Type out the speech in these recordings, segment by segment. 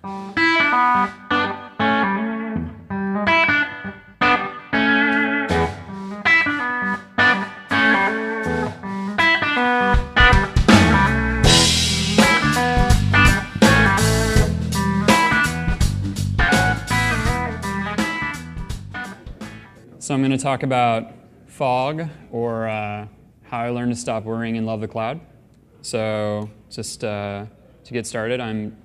So I'm going to talk about fog, or how I learned to stop worrying and love the cloud. So just to get started, I'm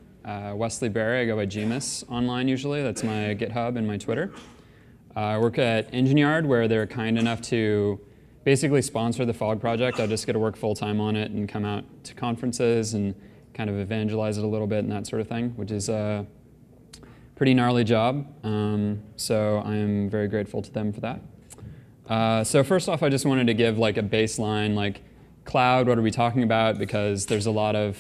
Wesley Beary. I go by Gmus online usually. That's my GitHub and my Twitter. I work at EngineYard, where they're kind enough to basically sponsor the fog project. I just get to work full-time on it and come out to conferences and kind of evangelize it a little bit and that sort of thing, which is pretty gnarly job, so I am very grateful to them for that. So first off, I just wanted to give like a baseline, like cloud, what are we talking about? Because there's a lot of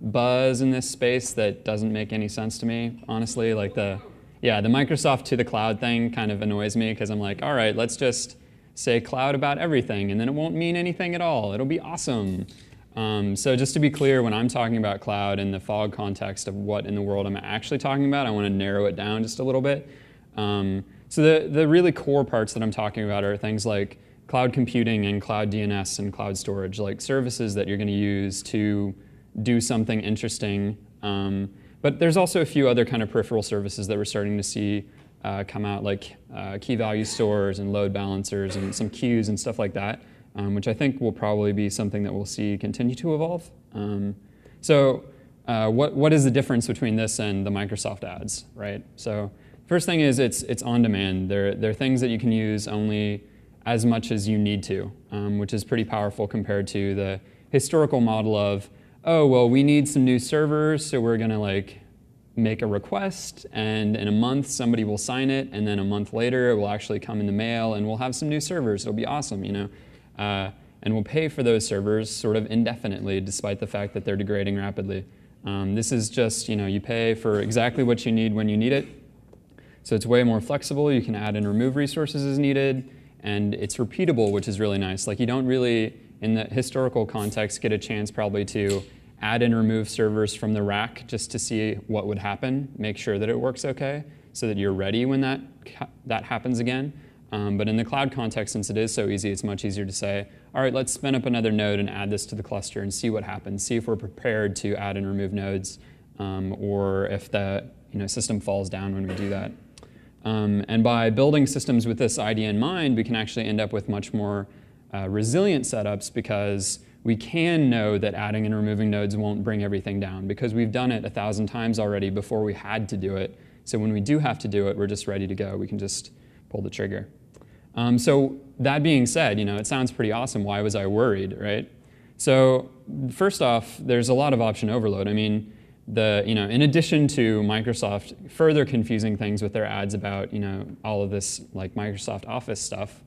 buzz in this space that doesn't make any sense to me, honestly. Like the Microsoft to the cloud thing kind of annoys me, because I'm like, all right, let's just say cloud about everything, and then it won't mean anything at all. It'll be awesome. So just to be clear, when I'm talking about cloud in the fog context of what in the world I'm actually talking about, I want to narrow it down just a little bit. So the really core parts that I'm talking about are things like cloud computing and cloud DNS and cloud storage, like services that you're going to use to do something interesting. But there's also a few other kind of peripheral services that we're starting to see come out, like key value stores and load balancers and some queues and stuff like that. Which I think will probably be something that we'll see continue to evolve. So what is the difference between this and the Microsoft ads, right? So first thing is it's on demand. They're things that you can use only as much as you need to, which is pretty powerful compared to the historical model of, oh, well, we need some new servers, so we're going to like make a request, and in a month somebody will sign it, and then a month later it will actually come in the mail, and we'll have some new servers. It'll be awesome, you know. And we'll pay for those servers sort of indefinitely, despite the fact that they're degrading rapidly. This is just, you pay for exactly what you need when you need it. So it's way more flexible. You can add and remove resources as needed, and it's repeatable, which is really nice. Like, you don't really, in the historical context, get a chance probably to add and remove servers from the rack just to see what would happen, make sure that it works okay, so that you're ready when that happens again. But in the cloud context, since it is so easy, it's much easier to say, all right, let's spin up another node and add this to the cluster and see what happens, see if we're prepared to add and remove nodes, or if the system falls down when we do that. And by building systems with this idea in mind, we can actually end up with much more resilient setups, because we can know that adding and removing nodes won't bring everything down, because we've done it 1,000 times already before we had to do it. So when we do have to do it, we're just ready to go. We can just pull the trigger. So that being said, it sounds pretty awesome. Why was I worried, right? So first off, there's a lot of option overload. I mean, in addition to Microsoft further confusing things with their ads about all of this like Microsoft Office stuff,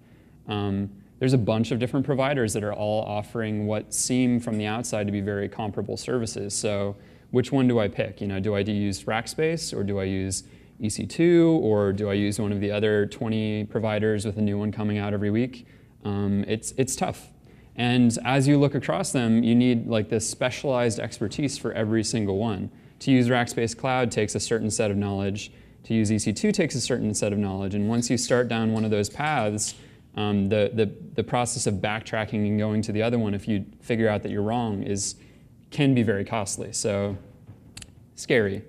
there's a bunch of different providers that are all offering what seem from the outside to be very comparable services. So which one do I pick? Do I use Rackspace, or do I use EC2, or do I use one of the other 20 providers with a new one coming out every week? It's tough. And as you look across them, you need like this specialized expertise for every single one. To use Rackspace Cloud takes a certain set of knowledge. To use EC2 takes a certain set of knowledge. And once you start down one of those paths, the process of backtracking and going to the other one, if you figure out that you're wrong, can be very costly. So scary.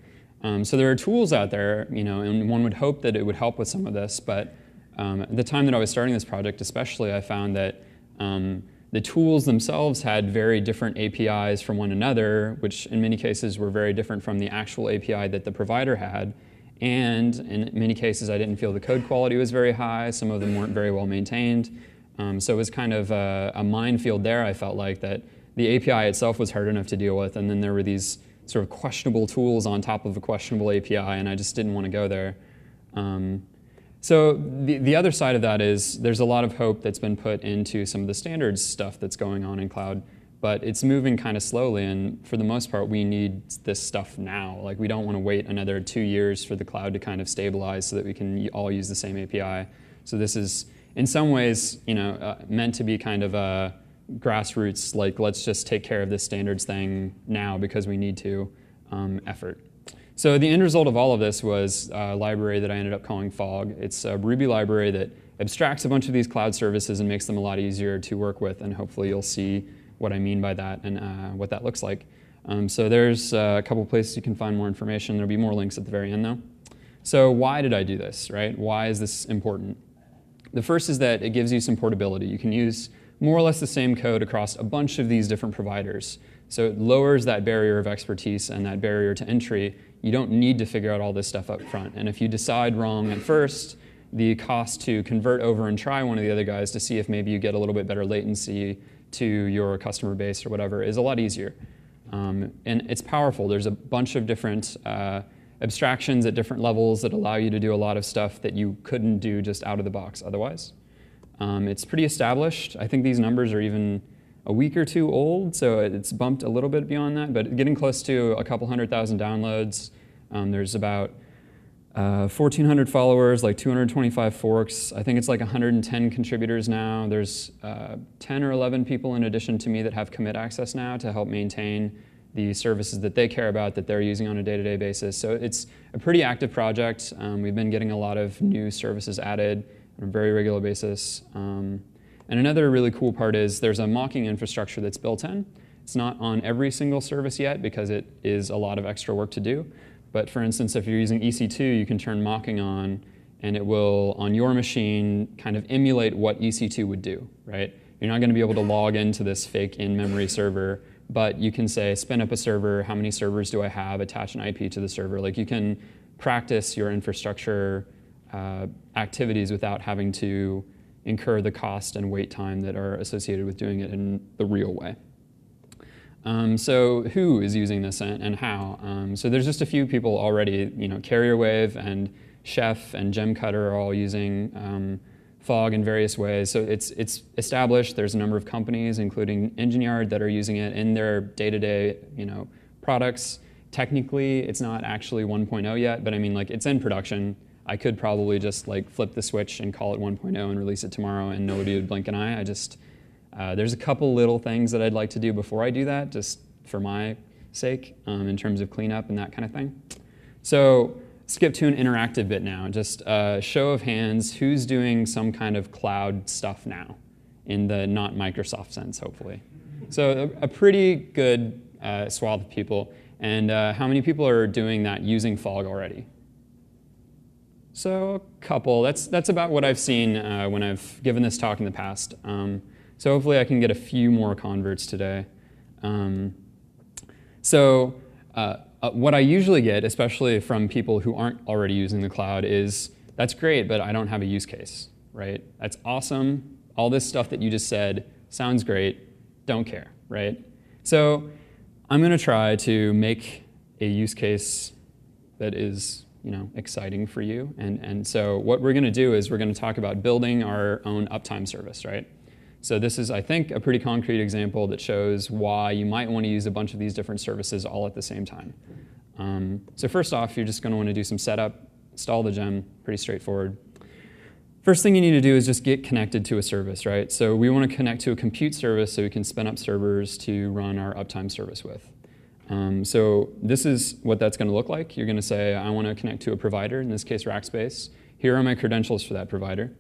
So there are tools out there, and one would hope that it would help with some of this. But at the time that I was starting this project especially, I found that the tools themselves had very different APIs from one another, which in many cases were very different from the actual API that the provider had. And in many cases, I didn't feel the code quality was very high. Some of them weren't very well maintained. So it was kind of a minefield there, I felt like, that the API itself was hard enough to deal with, and then there were these sort of questionable tools on top of a questionable API, and I just didn't want to go there. So the other side of that is there's a lot of hope that's been put into some of the standards stuff that's going on in cloud, but it's moving kind of slowly, and for the most part, we need this stuff now. Like, we don't want to wait another 2 years for the cloud to kind of stabilize so that we can all use the same API. So this is, in some ways, meant to be kind of a grassroots, like, let's just take care of this standards thing now because we need to, effort. So the end result of all of this was a library that I ended up calling Fog. It's a Ruby library that abstracts a bunch of these cloud services and makes them a lot easier to work with, and hopefully you'll see what I mean by that and what that looks like. So there's a couple places you can find more information. There'll be more links at the very end though. So why did I do this, right? Why is this important? The first is that it gives you some portability. You can use more or less the same code across a bunch of these different providers. So it lowers that barrier of expertise and that barrier to entry. You don't need to figure out all this stuff up front. And if you decide wrong at first, the cost to convert over and try one of the other guys to see if maybe you get a little bit better latency to your customer base or whatever is a lot easier. And it's powerful. There's a bunch of different abstractions at different levels that allow you to do a lot of stuff that you couldn't do just out of the box otherwise. It's pretty established. I think these numbers are even a week or two old, so it's bumped a little bit beyond that, but getting close to a couple 100,000 downloads. There's about 1,400 followers, like 225 forks. I think it's like 110 contributors now. There's 10 or 11 people in addition to me that have commit access now to help maintain the services that they care about that they're using on a day-to-day basis. So it's a pretty active project. We've been getting a lot of new services added on a very regular basis. And another really cool part is there's a mocking infrastructure that's built in. It's not on every single service yet because it is a lot of extra work to do. But for instance, if you're using EC2, you can turn mocking on, and it will, on your machine, kind of emulate what EC2 would do, right? You're not going to be able to log into this fake in-memory server, but you can say, spin up a server, how many servers do I have, attach an IP to the server. Like you can practice your infrastructure activities without having to incur the cost and wait time that are associated with doing it in the real way. So who is using this and how? So there's just a few people already. Carrier Wave and Chef and Gemcutter are all using Fog in various ways. So it's established. There's a number of companies, including Engine Yard, that are using it in their day-to-day products. Technically, it's not actually 1.0 yet, but I mean, like, it's in production. I could probably just like flip the switch and call it 1.0 and release it tomorrow and nobody would blink an eye. There's a couple little things that I'd like to do before I do that, just for my sake, in terms of cleanup and that kind of thing. So skip to an interactive bit now. Just a show of hands, who's doing some kind of cloud stuff now in the not Microsoft sense, hopefully. So a pretty good swath of people. And how many people are doing that using Fog already? So a couple. That's about what I've seen when I've given this talk in the past. So hopefully I can get a few more converts today. What I usually get, especially from people who aren't already using the cloud, is, that's great, but I don't have a use case, right? That's awesome. All this stuff that you just said sounds great. Don't care, right? So I'm going to try to make a use case that is exciting for you. And so what we're going to do is we're going to talk about building our own uptime service, right? So this is, I think, a pretty concrete example that shows why you might want to use a bunch of these different services all at the same time. So first off, you're just going to want to do some setup, install the gem, pretty straightforward. First thing you need to do is just get connected to a service, right? So we want to connect to a compute service so we can spin up servers to run our uptime service with. So this is what that's going to look like. You're going to say, I want to connect to a provider, in this case Rackspace. Here are my credentials for that provider.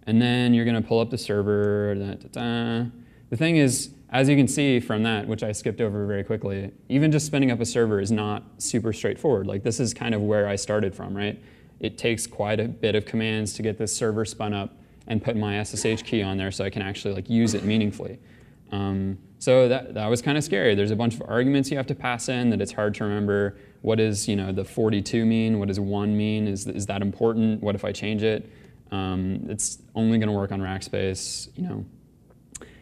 And then you're going to pull up the server. The thing is, as you can see from that, which I skipped over very quickly, even just spinning up a server is not super straightforward. Like, this is kind of where I started from, right? It takes quite a bit of commands to get this server spun up and put my SSH key on there so I can actually use it meaningfully. So that was kind of scary. There's a bunch of arguments you have to pass in that it's hard to remember. What does the 42 mean? What does 1 mean? Is that important? What if I change it? It's only going to work on Rackspace.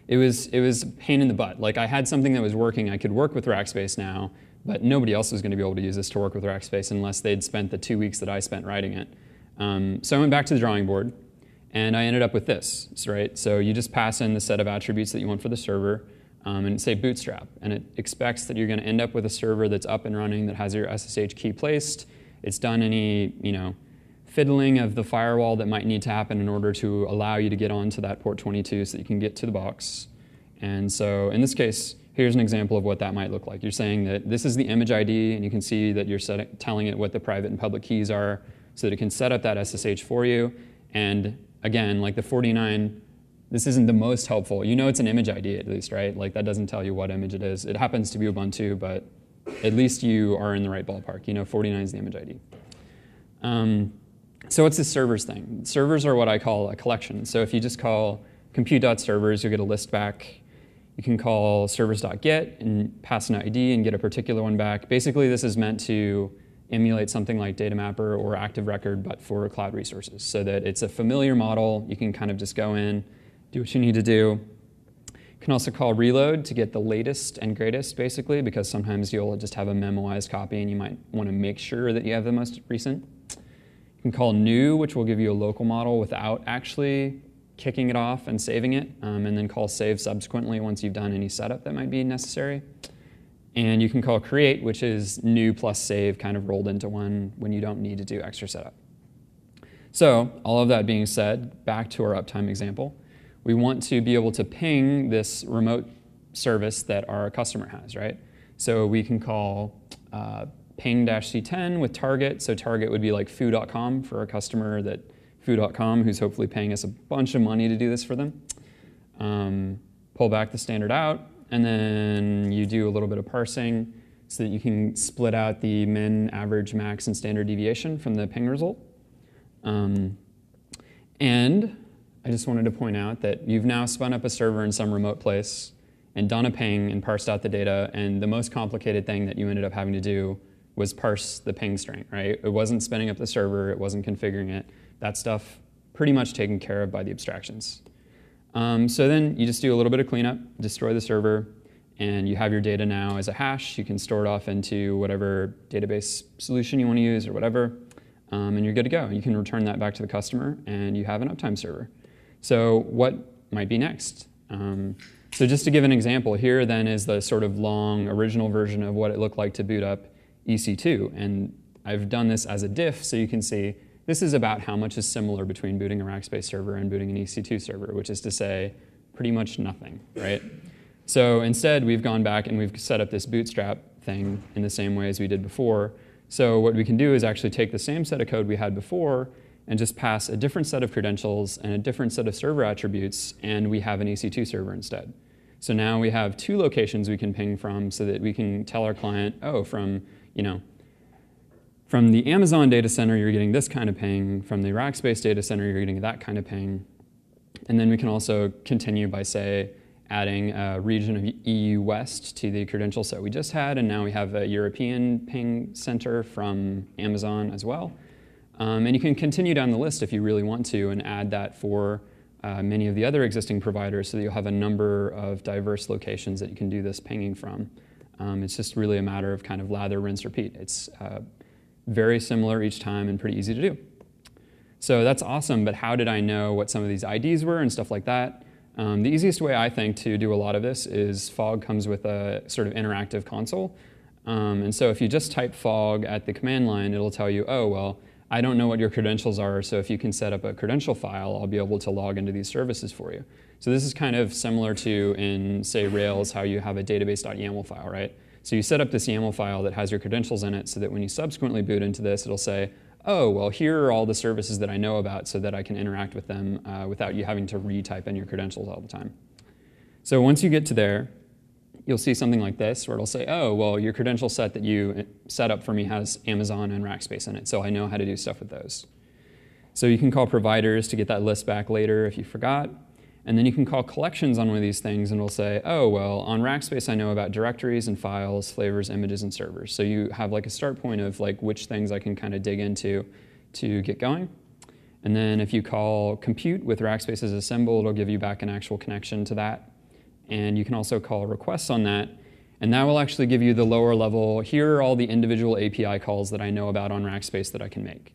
It was a pain in the butt. Like, I had something that was working. I could work with Rackspace now, but nobody else was going to be able to use this to work with Rackspace unless they'd spent the 2 weeks that I spent writing it. So I went back to the drawing board, and I ended up with this, right? So you just pass in the set of attributes that you want for the server, and say Bootstrap, and it expects that you're going to end up with a server that's up and running, that has your SSH key placed. It's done any fiddling of the firewall that might need to happen in order to allow you to get onto that port 22 so that you can get to the box. And so in this case, here's an example of what that might look like. You're saying that this is the image ID, and you can see that you're telling it what the private and public keys are so that it can set up that SSH for you. And again, like the 49, this isn't the most helpful. You know it's an image ID at least, right? Like that doesn't tell you what image it is. It happens to be Ubuntu, but at least you are in the right ballpark. You know 49 is the image ID. So what's this servers thing? Servers are what I call a collection. So if you just call compute.servers, you'll get a list back. You can call servers.get and pass an ID and get a particular one back. Basically, this is meant to emulate something like Data Mapper or Active Record, but for cloud resources, so that it's a familiar model. You can kind of just go in, do what you need to do. You can also call reload to get the latest and greatest, basically, because sometimes you'll just have a memoized copy and you might want to make sure that you have the most recent. You can call new, which will give you a local model without actually kicking it off and saving it, and then call save subsequently once you've done any setup that might be necessary. And you can call create, which is new plus save kind of rolled into one when you don't need to do extra setup. So all of that being said, back to our Uptime example. We want to be able to ping this remote service that our customer has, right? So we can call ping-c10 with target. So target would be like foo.com for a customer that foo.com, who's hopefully paying us a bunch of money to do this for them. Pull back the standard out, and then you do a little bit of parsing so that you can split out the min, average, max, and standard deviation from the ping result. And I just wanted to point out that you've now spun up a server in some remote place and done a ping and parsed out the data, and the most complicated thing that you ended up having to do was parse the ping string, right? It wasn't spinning up the server, it wasn't configuring it. That stuff pretty much taken care of by the abstractions. So then you just do a little bit of cleanup, destroy the server, and you have your data now as a hash. You can store it off into whatever database solution you want to use or whatever, and you're good to go. You can return that back to the customer, and you have an Uptime server. So what might be next? So just to give an example, here then is the sort of long original version of what it looked like to boot up EC2. And I've done this as a diff, so you can see this is about how much is similar between booting a Rackspace server and booting an EC2 server, which is to say pretty much nothing, right? So instead, we've gone back and we've set up this Bootstrap thing in the same way as we did before. So what we can do is actually take the same set of code we had before and just pass a different set of credentials and a different set of server attributes, and we have an EC2 server instead. So now we have two locations we can ping from so that we can tell our client, oh, from the Amazon data center, you're getting this kind of ping. From the Rackspace data center, you're getting that kind of ping. And then we can also continue by, say, adding a region of EU West to the credential set we just had, and now we have a European ping center from Amazon as well. And you can continue down the list if you really want to and add that for many of the other existing providers so that you'll have a number of diverse locations that you can do this pinging from. It's just really a matter of kind of lather, rinse, repeat. It's very similar each time and pretty easy to do. So that's awesome, but how did I know what some of these IDs were and stuff like that? The easiest way, I think, to do a lot of this is Fog comes with a sort of interactive console. And so if you just type Fog at the command line, it'll tell you, oh, well, I don't know what your credentials are, so if you can set up a credential file, I'll be able to log into these services for you. So this is kind of similar to in, say, Rails, how you have a database.yaml file, right? So you set up this YAML file that has your credentials in it so that when you subsequently boot into this, it'll say, oh, well, here are all the services that I know about so that I can interact with them without you having to retype in your credentials all the time. So once you get to there, you'll see something like this where it'll say, oh, well, your credential set that you set up for me has Amazon and Rackspace in it, so I know how to do stuff with those. So you can call providers to get that list back later if you forgot. And then you can call collections on one of these things, and it'll say, oh, well, on Rackspace, I know about directories and files, flavors, images, and servers. So you have like a start point of like which things I can kind of dig into to get going. And then if you call compute with Rackspace as a symbol, it'll give you back an actual connection to that. And you can also call requests on that. And that will actually give you the lower level, here are all the individual API calls that I know about on Rackspace that I can make.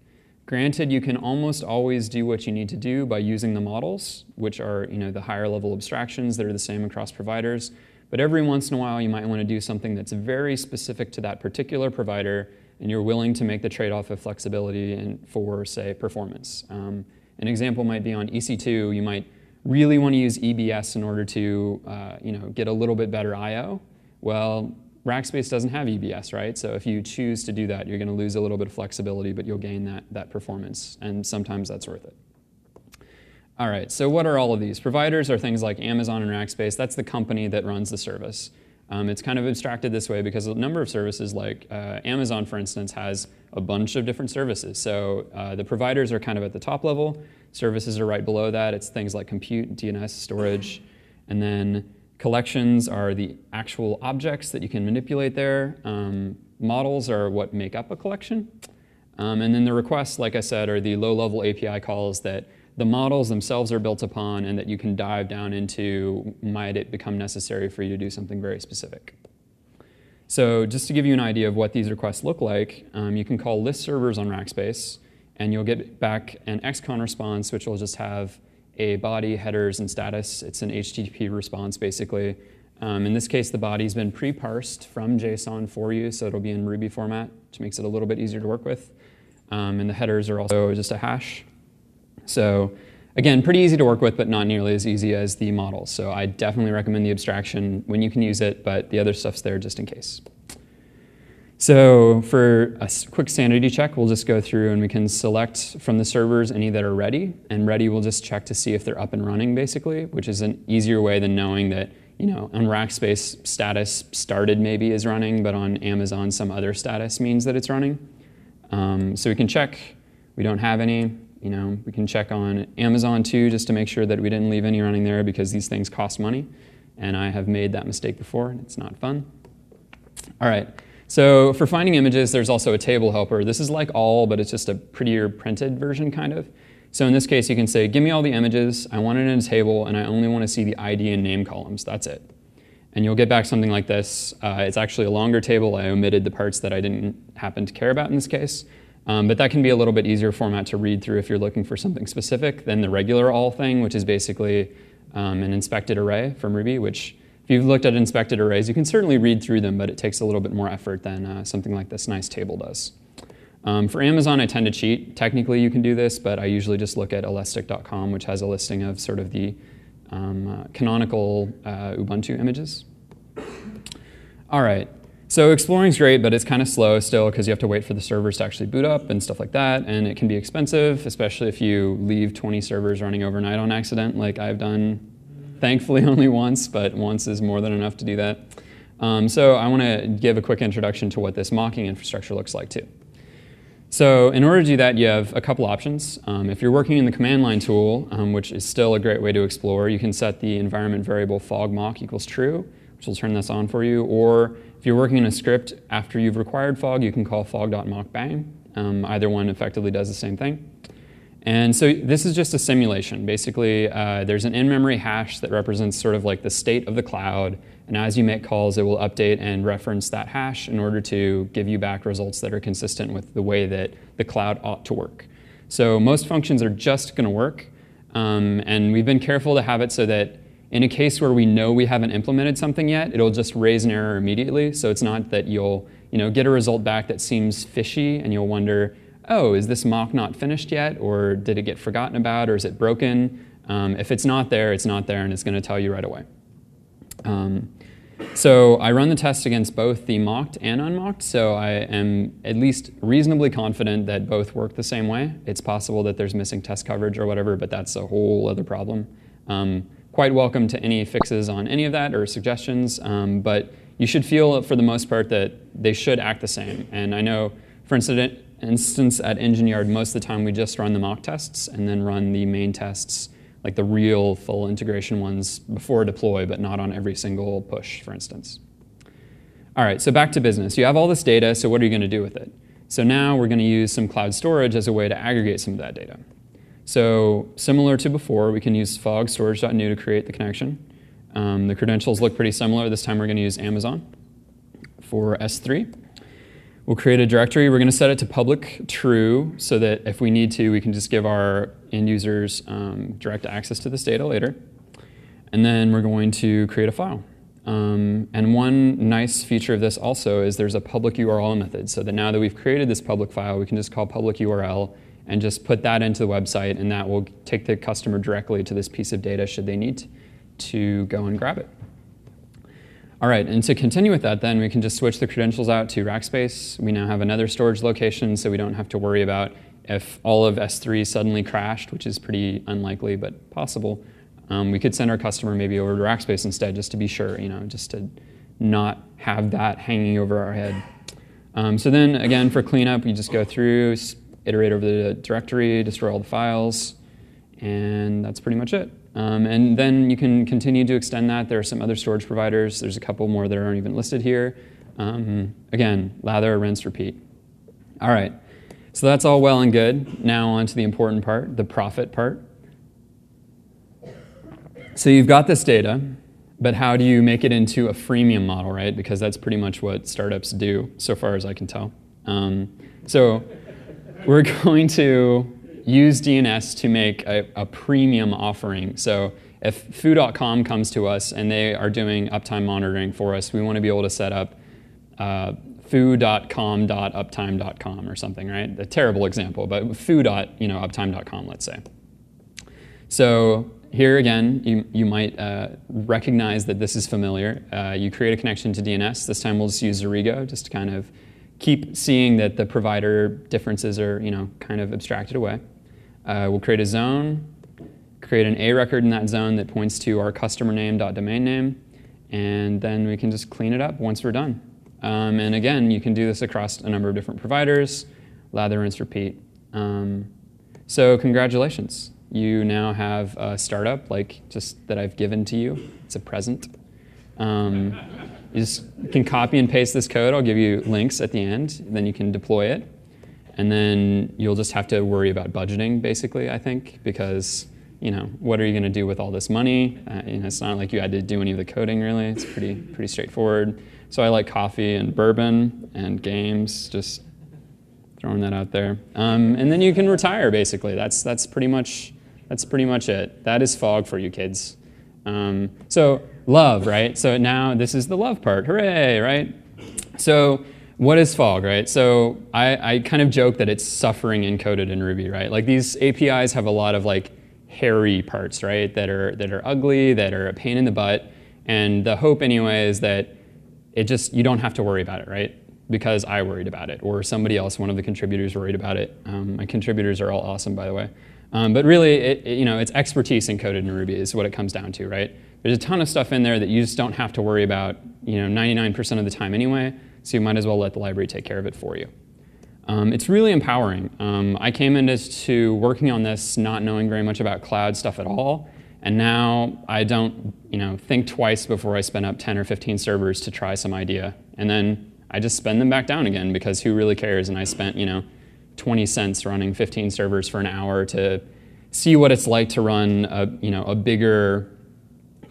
Granted, you can almost always do what you need to do by using the models, which are the higher level abstractions that are the same across providers. But every once in a while, you might want to do something that's very specific to that particular provider, and you're willing to make the trade-off of flexibility and for, say, performance. An example might be on EC2. You might really want to use EBS in order to get a little bit better I/O. Well, Rackspace doesn't have EBS, right? So if you choose to do that, you're going to lose a little bit of flexibility, but you'll gain that performance, and sometimes that's worth it. All right, so what are all of these? Providers are things like Amazon and Rackspace. That's the company that runs the service. It's kind of abstracted this way because a number of services, like Amazon, for instance, has a bunch of different services. So the providers are kind of at the top level. Services are right below that. It's things like compute, DNS, storage. And then collections are the actual objects that you can manipulate there. Models are what make up a collection. And then the requests, like I said, are the low-level API calls that the models themselves are built upon and that you can dive down into might it become necessary for you to do something very specific. So just to give you an idea of what these requests look like, you can call list servers on Rackspace, and you'll get back an XCon response, which will just have a body, headers, and status. It's an HTTP response, basically. In this case, the body's been pre-parsed from JSON for you, so it'll be in Ruby format, which makes it a little bit easier to work with. And the headers are also just a hash. So again, pretty easy to work with, but not nearly as easy as the models. So I definitely recommend the abstraction when you can use it, but the other stuff's there just in case. So for a quick sanity check, we'll just go through and we can select from the servers any that are ready. And ready, we'll just check to see if they're up and running, basically, which is an easier way than knowing that, on Rackspace, status started maybe is running, but on Amazon, some other status means that it's running. So we can check. We don't have any. We can check on Amazon too, just to make sure that we didn't leave any running there, because these things cost money. And I have made that mistake before, and it's not fun. All right, so for finding images, there's also a table helper. This is like all, but it's just a prettier printed version, kind of. So in this case, you can say, give me all the images. I want it in a table, and I only want to see the ID and name columns. That's it. And you'll get back something like this. It's actually a longer table. I omitted the parts that I didn't happen to care about in this case. But that can be a little bit easier format to read through if you're looking for something specific than the regular all thing, which is basically an inspected array from Ruby, which if you've looked at inspected arrays, you can certainly read through them, but it takes a little bit more effort than something like this nice table does. For Amazon, I tend to cheat. Technically, you can do this, but I usually just look at elastic.com, which has a listing of sort of the canonical Ubuntu images. All right. So exploring's great, but it's kind of slow still because you have to wait for the servers to actually boot up and stuff like that, and it can be expensive, especially if you leave 20 servers running overnight on accident, like I've done, thankfully only once, but once is more than enough to do that. So I want to give a quick introduction to what this mocking infrastructure looks like too. So in order to do that, you have a couple options. If you're working in the command line tool, which is still a great way to explore, you can set the environment variable fog mock equals true, which will turn this on for you, or if you're working in a script after you've required fog, you can call fog.mockbang. Either one effectively does the same thing. And so this is just a simulation. Basically, there's an in-memory hash that represents sort of like the state of the cloud. And as you make calls, it will update and reference that hash in order to give you back results that are consistent with the way that the cloud ought to work. So most functions are just going to work. And we've been careful to have it so that in a case where we know we haven't implemented something yet, it'll just raise an error immediately. So it's not that you'll get a result back that seems fishy and you'll wonder, oh, is this mock not finished yet? Or did it get forgotten about? Or is it broken? If it's not there, and it's going to tell you right away. So I run the test against both the mocked and unmocked. So I am at least reasonably confident that both work the same way. It's possible that there's missing test coverage or whatever, but that's a whole other problem. Quite welcome to any fixes on any of that or suggestions, but you should feel, for the most part, that they should act the same. And I know, for instance, at Engine Yard, most of the time we just run the mock tests and then run the main tests, like the real full integration ones, before deploy, but not on every single push, for instance. All right, so back to business. You have all this data, so what are you going to do with it? So now we're going to use some cloud storage as a way to aggregate some of that data. So similar to before, we can use fog storage.new to create the connection. The credentials look pretty similar. This time we're going to use Amazon for S3. We'll create a directory. We're going to set it to public true so that if we need to, we can just give our end users direct access to this data later. And then we're going to create a file. And one nice feature of this also is there's a public URL method, so that now that we've created this public file, we can just call public URL and just put that into the website, and that will take the customer directly to this piece of data should they need to go and grab it. All right, and to continue with that then, we can just switch the credentials out to Rackspace. We now have another storage location, so we don't have to worry about if all of S3 suddenly crashed, which is pretty unlikely but possible. We could send our customer maybe over to Rackspace instead, just to be sure, just to not have that hanging over our head. So then, again, for cleanup, we just go through, iterate over the directory, destroy all the files, and that's pretty much it. And then you can continue to extend that. There are some other storage providers. There's a couple more that aren't even listed here. Again, lather, rinse, repeat. All right, so that's all well and good. Now on to the important part, the profit part. So you've got this data, but how do you make it into a freemium model, right? Because that's pretty much what startups do, so far as I can tell. So we're going to use DNS to make a premium offering. So if foo.com comes to us and they are doing uptime monitoring for us, we want to be able to set up foo.com.uptime.com or something, right? A terrible example, but foo.uptime.com, let's say. So here again, you might recognize that this is familiar. You create a connection to DNS. This time we'll just use Zerigo just to kind of keep seeing that the provider differences are kind of abstracted away. We'll create a zone, create an A record in that zone that points to our customer name.domain name, and then we can just clean it up once we're done. And again, you can do this across a number of different providers, lather, rinse, repeat. So congratulations. You now have a startup just that I've given to you. It's a present. You just can copy and paste this code. I'll give you links at the end. Then you can deploy it. And then you'll just have to worry about budgeting, basically, I think, because what are you going to do with all this money? It's not like you had to do any of the coding, really. It's pretty straightforward. So I like coffee and bourbon and games, just throwing that out there. And then you can retire, basically. That's pretty much it. That is Fog for you kids. So love, right? So now this is the love part. Hooray, right? So what is Fog, right? So I kind of joke that it's suffering encoded in Ruby, right? Like these APIs have a lot of hairy parts, right? That are ugly, that are a pain in the butt. And the hope anyway is that you don't have to worry about it, right? Because I worried about it, or somebody else, one of the contributors worried about it. My contributors are all awesome, by the way. But really, it's expertise encoded in Ruby is what it comes down to, right? There's a ton of stuff in there that you just don't have to worry about 99% of the time anyway, so you might as well let the library take care of it for you. It's really empowering. I came into working on this not knowing very much about cloud stuff at all, and now I don't think twice before I spin up 10 or 15 servers to try some idea. And then I just spin them back down again because who really cares? And I spent 20 cents running 15 servers for an hour to see what it's like to run a bigger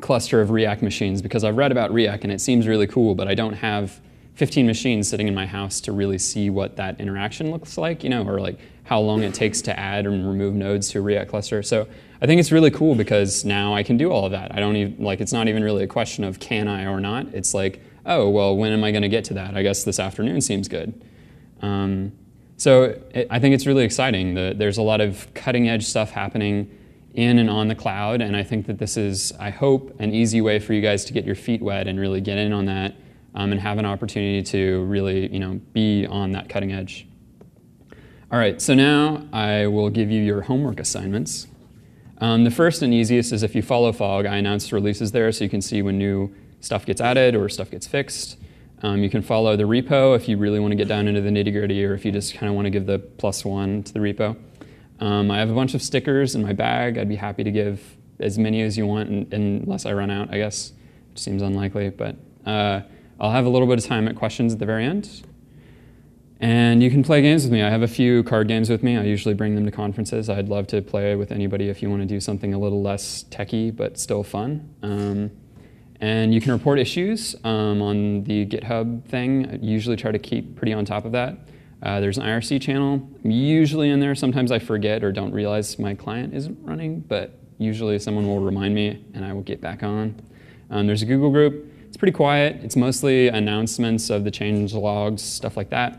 cluster of React machines, because I've read about React and it seems really cool, but I don't have 15 machines sitting in my house to really see what that interaction looks like, or how long it takes to add and remove nodes to a React cluster. So I think it's really cool because now I can do all of that. I don't even it's not even really a question of can I or not. It's oh, well, when am I going to get to that? I guess this afternoon seems good. So I think it's really exciting. There's a lot of cutting edge stuff happening in and on the cloud, and I think that this is, I hope, an easy way for you guys to get your feet wet and really get in on that and have an opportunity to really be on that cutting edge. All right, so now I will give you your homework assignments. The first and easiest is if you follow Fog, I announce releases there so you can see when new stuff gets added or stuff gets fixed. You can follow the repo if you really want to get down into the nitty-gritty, or if you just kind of want to give the +1 to the repo. I have a bunch of stickers in my bag. I'd be happy to give as many as you want unless I run out, I guess, which seems unlikely. But I'll have a little bit of time at questions at the very end. And you can play games with me. I have a few card games with me. I usually bring them to conferences. I'd love to play with anybody if you want to do something a little less techy but still fun. And you can report issues on the GitHub thing. I usually try to keep pretty on top of that. There's an IRC channel. I'm usually in there. Sometimes I forget or don't realize my client isn't running, but usually someone will remind me and I will get back on. There's a Google group. It's pretty quiet. It's mostly announcements of the change logs, stuff like that.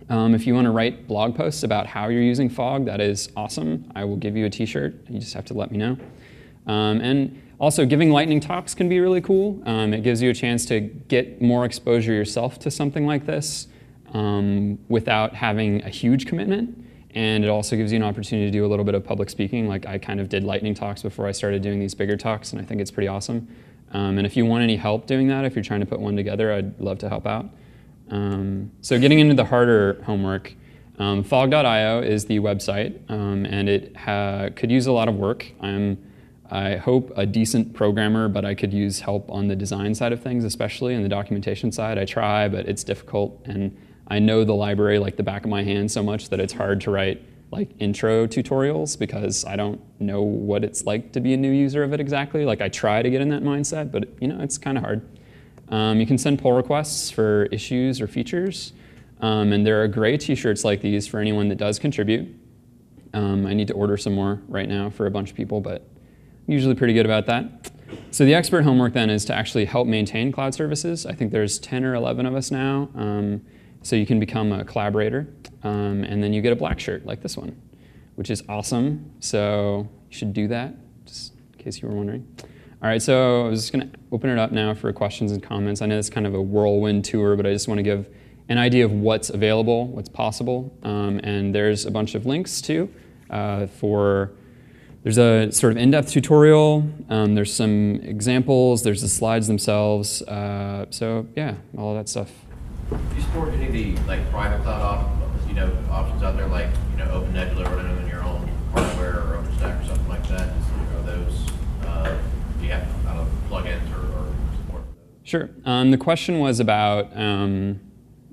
If you want to write blog posts about how you're using Fog, that is awesome. I will give you a t-shirt. You just have to let me know. And Also, giving lightning talks can be really cool. It gives you a chance to get more exposure yourself to something like this without having a huge commitment. And it also gives you an opportunity to do a little bit of public speaking. Like I kind of did lightning talks before I started doing these bigger talks, and I think it's pretty awesome. And if you want any help doing that, if you're trying to put one together, I'd love to help out. So getting into the harder homework, fog.io is the website, and it could use a lot of work. I hope a decent programmer, but I could use help on the design side of things, especially in the documentation side. I try, but it's difficult, and I know the library like the back of my hand so much that it's hard to write like intro tutorials because I don't know what it's like to be a new user of it exactly. Like I try to get in that mindset, but it's kind of hard. You can send pull requests for issues or features, and there are great t-shirts like these for anyone that does contribute. I need to order some more right now for a bunch of people, but I'm usually pretty good about that. So the expert homework then is to actually help maintain cloud services. I think there's 10 or 11 of us now. So you can become a collaborator, and then you get a black shirt like this one, which is awesome. So you should do that, just in case you were wondering. All right, so I was just going to open it up now for questions and comments. I know it's kind of a whirlwind tour, but I just want to give an idea of what's available, what's possible. And there's a bunch of links, too, there's a sort of in-depth tutorial. There's some examples. There's the slides themselves. So yeah, all of that stuff. Do you support any of the private cloud options out there, like Open Nebula running on your own hardware or OpenStack or something like that? Are those do you have plugins or support for those? Sure. The question was about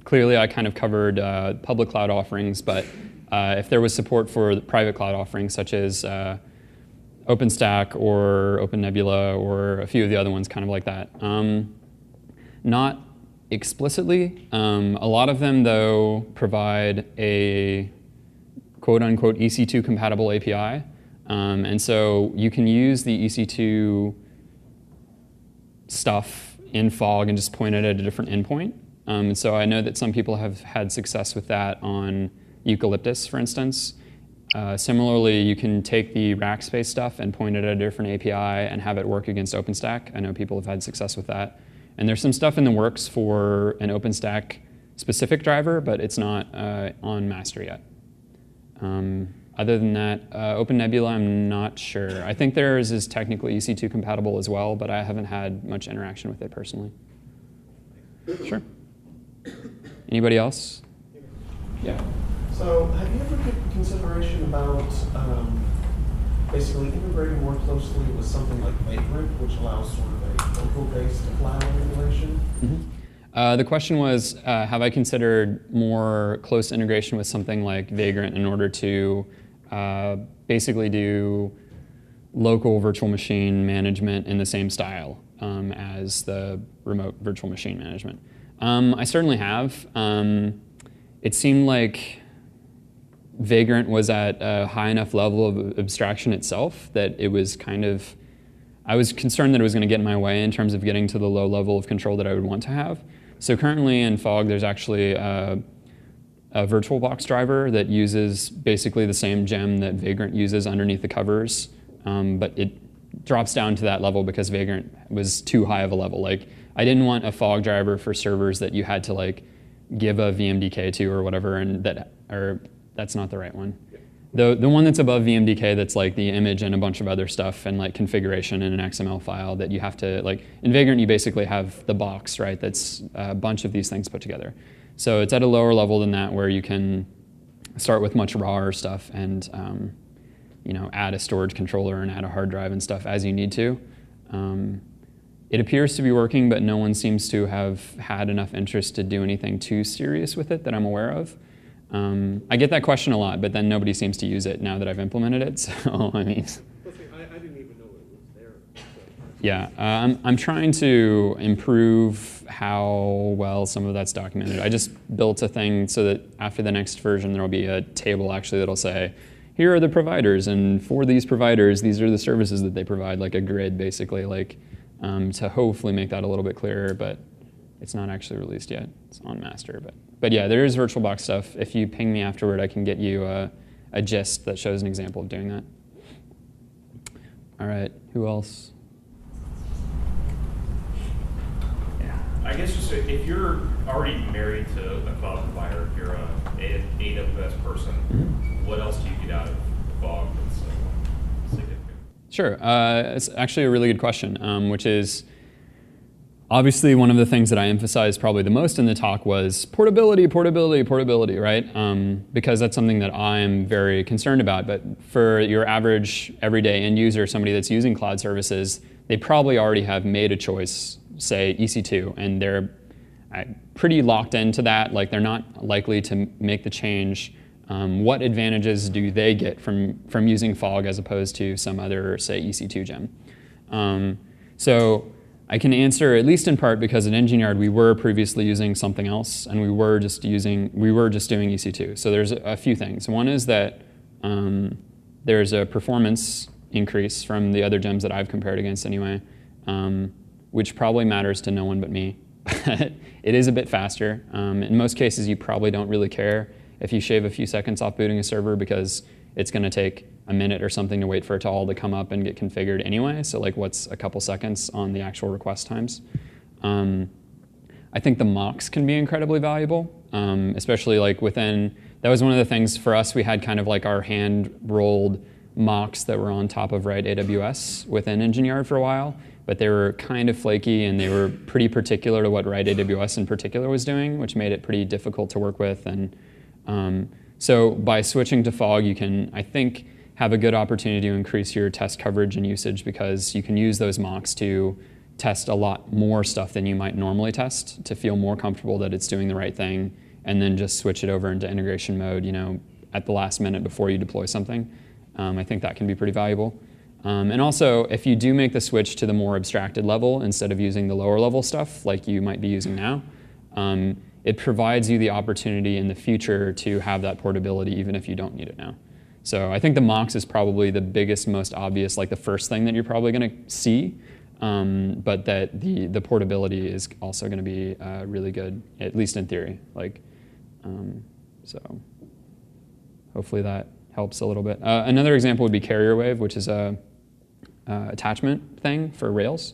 clearly I kind of covered public cloud offerings, but if there was support for the private cloud offerings such as OpenStack or Open Nebula or a few of the other ones kind of like that. Not explicitly. A lot of them, though, provide a quote-unquote EC2 compatible API. And so you can use the EC2 stuff in Fog and just point it at a different endpoint. And so I know that some people have had success with that on Eucalyptus, for instance. Similarly, you can take the Rackspace stuff and point it at a different API and have it work against OpenStack. I know people have had success with that. And there's some stuff in the works for an OpenStack specific driver, but it's not on master yet. Other than that, Open Nebula, I'm not sure. I think theirs is technically EC2 compatible as well, but I haven't had much interaction with it personally. Sure. Anybody else? Yeah. So have you ever given consideration about basically integrating more closely with something like Vagrant, which allows sort of a local-based cloud integration? Mm-hmm. The question was, have I considered more close integration with something like Vagrant in order to basically do local virtual machine management in the same style as the remote virtual machine management? I certainly have. It seemed like Vagrant was at a high enough level of abstraction itself that it was kind of, I was concerned that it was going to get in my way in terms of getting to the low level of control that I would want to have. So currently in Fog, there's actually a VirtualBox driver that uses basically the same gem that Vagrant uses underneath the covers, but it drops down to that level because Vagrant was too high of a level. Like, I didn't want a Fog driver for servers that you had to like give a VMDK to or whatever, and that's not the right one. The one that's above VMDK, that's like the image and a bunch of other stuff and like configuration in an XML file that you have to, like, in Vagrant you basically have the box, right? That's a bunch of these things put together. So it's at a lower level than that where you can start with much rawer stuff and add a storage controller and add a hard drive and stuff as you need to. It appears to be working, but no one seems to have had enough interest to do anything too serious with it that I'm aware of. I get that question a lot, but then nobody seems to use it now that I've implemented it. So I mean, I didn't even know it was there. So. Yeah, I'm trying to improve how well some of that's documented. I just built a thing so that after the next version, there will be a table actually that'll say, here are the providers, and for these providers, these are the services that they provide, like a grid basically, like to hopefully make that a little bit clearer. But it's not actually released yet. It's on master, but yeah, there is VirtualBox stuff. If you ping me afterward, I can get you a gist that shows an example of doing that. All right, who else? I guess just if you're already married to a cloud provider, if you're an AWS person, what else do you get out of Fog that's significant? Sure. It's actually a really good question, which is obviously one of the things that I emphasized probably the most in the talk was portability, portability, portability, right? Because that's something that I'm very concerned about. But for your average everyday end user, somebody that's using cloud services, they probably already have made a choice, say EC2, and they're pretty locked into that. Like they're not likely to make the change. What advantages do they get from using Fog as opposed to some other, say, EC2 gem? So I can answer at least in part because at Engine Yard we were previously using something else, and we were just doing EC2. So there's a few things. One is that there's a performance increase from the other gems that I've compared against anyway, which probably matters to no one but me. It is a bit faster. In most cases, you probably don't really care if you shave a few seconds off booting a server because it's going to take a minute or something to wait for it all to come up and get configured anyway. So like what's a couple seconds on the actual request times? I think the mocks can be incredibly valuable, especially like within, that was one of the things for us, we had kind of like our hand-rolled mocks that were on top of AWS within Engine Yard for a while, but they were kind of flaky and they were pretty particular to what AWS in particular was doing, which made it pretty difficult to work with. And so by switching to Fog, you can, I think, have a good opportunity to increase your test coverage and usage because you can use those mocks to test a lot more stuff than you might normally test to feel more comfortable that it's doing the right thing, and then just switch it over into integration mode, at the last minute before you deploy something. I think that can be pretty valuable. And also, if you do make the switch to the more abstracted level instead of using the lower level stuff like you might be using now, it provides you the opportunity in the future to have that portability even if you don't need it now. So I think the mocks is probably the biggest, most obvious, like the first thing that you're probably going to see, but that the portability is also going to be really good, at least in theory. So hopefully that helps a little bit. Another example would be Carrier Wave, which is a attachment thing for Rails.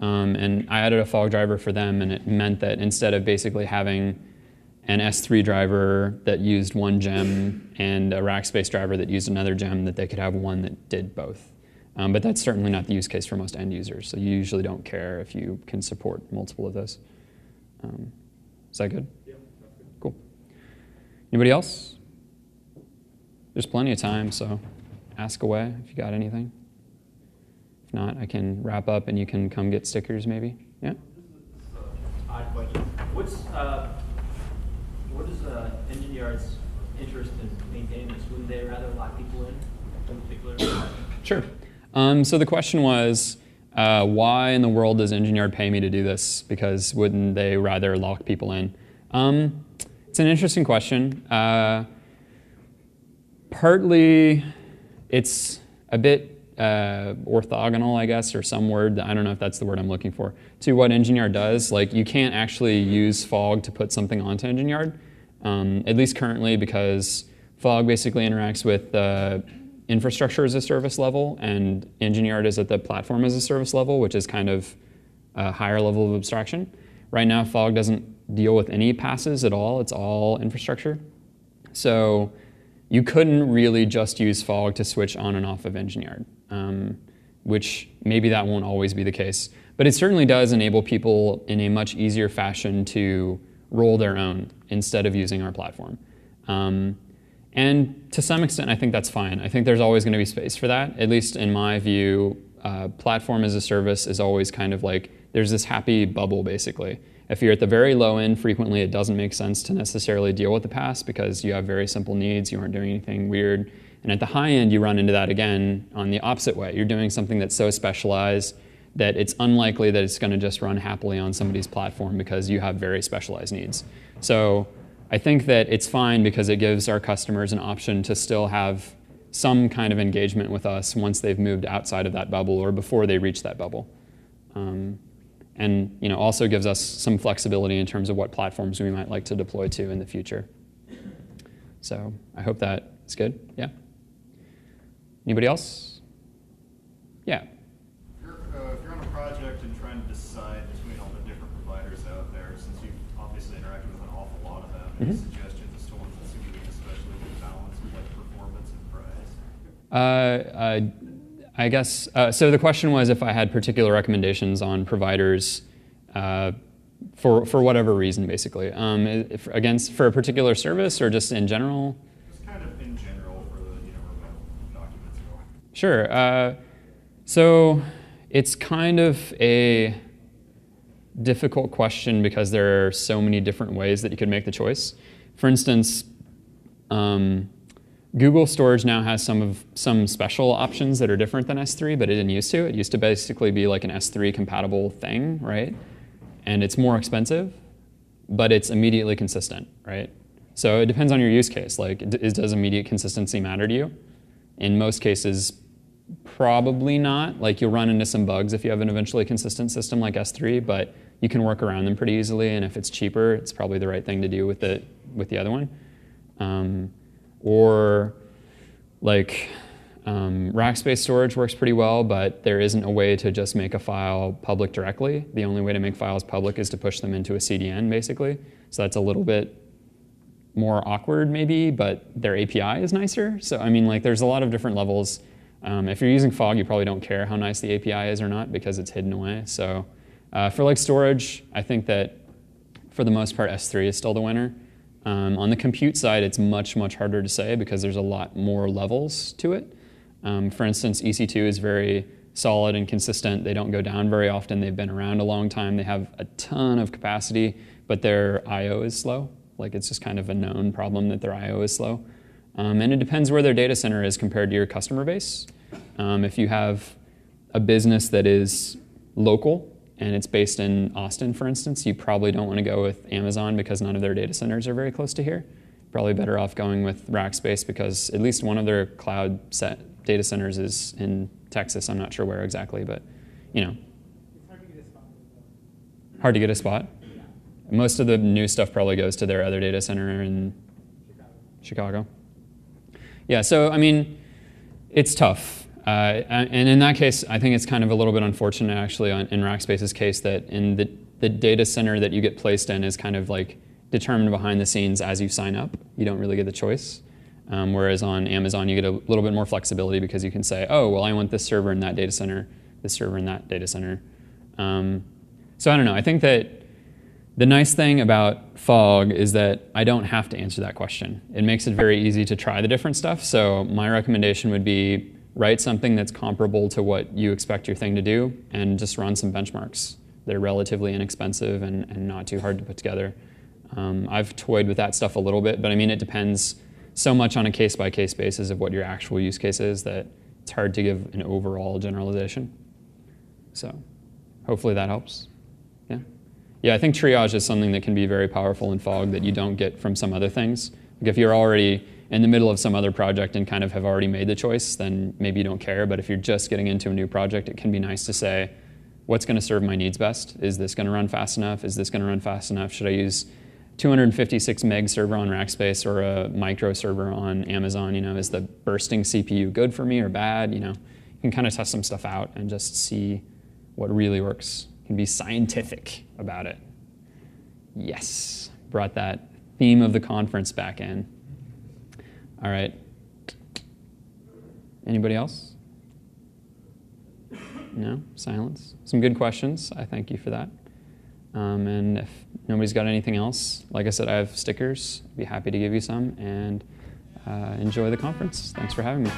And I added a Fog driver for them, and it meant that instead of basically having an S3 driver that used one gem and a Rackspace driver that used another gem, that they could have one that did both. But that's certainly not the use case for most end users, so you usually don't care if you can support multiple of those. Is that good? Yeah, that's good. Cool. Anybody else? There's plenty of time, so ask away if you got anything. If not, I can wrap up and you can come get stickers maybe. Yeah? This is an odd question. What is Engine Yard's interest in maintaining this? Wouldn't they rather lock people in particular? Sure. So the question was, why in the world does Engine Yard pay me to do this? Because wouldn't they rather lock people in? It's an interesting question. Partly, it's a bit orthogonal, I guess, or some word, I don't know if that's the word I'm looking for, to what Engine Yard does. Like, you can't actually use Fog to put something onto Engine Yard, at least currently, because Fog basically interacts with the infrastructure as a service level, and Engine Yard is at the platform as a service level, which is kind of a higher level of abstraction. Right now, Fog doesn't deal with any passes at all. It's all infrastructure. So you couldn't really just use Fog to switch on and off of Engine Yard, which maybe that won't always be the case. But it certainly does enable people in a much easier fashion to roll their own instead of using our platform. And to some extent, I think that's fine. I think there's always going to be space for that. At least in my view, platform as a service is always kind of like, there's this happy bubble, basically. If you're at the very low end, frequently it doesn't make sense to necessarily deal with the pass because you have very simple needs, you aren't doing anything weird. And at the high end, you run into that again on the opposite way. You're doing something that's so specialized that it's unlikely that it's going to just run happily on somebody's platform because you have very specialized needs. So I think that it's fine because it gives our customers an option to still have some kind of engagement with us once they've moved outside of that bubble or before they reach that bubble. And also gives us some flexibility in terms of what platforms we might like to deploy to in the future. So I hope that is good. Yeah? Anybody else? Yeah. If you're on a project and trying to decide between all the different providers out there, since you've obviously interacted with an awful lot of them, any Mhm. suggestions as to ones that seem to be especially good balance with like performance and price? I guess, so the question was if I had particular recommendations on providers for whatever reason, basically. For a particular service or just in general? Just kind of in general for the remote documents going. Sure. So it's kind of a difficult question because there are so many different ways that you could make the choice. For instance, Google Storage now has some special options that are different than S3, but it didn't used to. It used to basically be like an S3 compatible thing, right? And it's more expensive, but it's immediately consistent, right? So it depends on your use case. Like, does immediate consistency matter to you? In most cases, probably not. Like, you'll run into some bugs if you have an eventually consistent system like S3, but you can work around them pretty easily, and if it's cheaper, it's probably the right thing to do with the other one. Or like Rackspace storage works pretty well, but there isn't a way to just make a file public directly. The only way to make files public is to push them into a CDN, basically. So that's a little bit more awkward, maybe, but their API is nicer. So I mean, like, there's a lot of different levels. If you're using Fog, you probably don't care how nice the API is or not because it's hidden away. So for like storage, I think that for the most part, S3 is still the winner. On the compute side, it's much, much harder to say because there's a lot more levels to it. For instance, EC2 is very solid and consistent. They don't go down very often. They've been around a long time. They have a ton of capacity, but their I/O is slow. Like, it's just kind of a known problem that their I/O is slow. And it depends where their data center is compared to your customer base. If you have a business that is local, and it's based in Austin, for instance, you probably don't want to go with Amazon because none of their data centers are very close to here. Probably better off going with Rackspace because at least one of their cloud set data centers is in Texas. I'm not sure where exactly, but It's hard to get a spot. hard to get a spot. Yeah. Most of the new stuff probably goes to their other data center in Chicago. Yeah, so I mean, it's tough. And in that case, I think it's kind of a little bit unfortunate, actually, in Rackspace's case, that in the data center that you get placed in is kind of like determined behind the scenes as you sign up. You don't really get the choice. Whereas on Amazon, you get a little bit more flexibility because you can say, oh, well, I want this server in that data center, this server in that data center. So I don't know. I think that the nice thing about Fog is that I don't have to answer that question. It makes it very easy to try the different stuff. So my recommendation would be write something that's comparable to what you expect your thing to do and just run some benchmarks. They're relatively inexpensive and not too hard to put together. I've toyed with that stuff a little bit, but I mean, it depends so much on a case-by-case basis of what your actual use case is that it's hard to give an overall generalization. So hopefully that helps. Yeah. Yeah, I think triage is something that can be very powerful in Fog that you don't get from some other things. Like, if you're already in the middle of some other project and kind of have already made the choice, then maybe you don't care. But if you're just getting into a new project, it can be nice to say, what's going to serve my needs best? Is this going to run fast enough? Is this going to run fast enough? Should I use 256 meg server on Rackspace or a micro server on Amazon? Is the bursting CPU good for me or bad? You can kind of test some stuff out and just see what really works. You can be scientific about it. Yes, brought that theme of the conference back in. All right. Anybody else? No? Silence? Some good questions. I thank you for that. And if nobody's got anything else, like I said, I have stickers. I'd be happy to give you some. And enjoy the conference. Thanks for having me.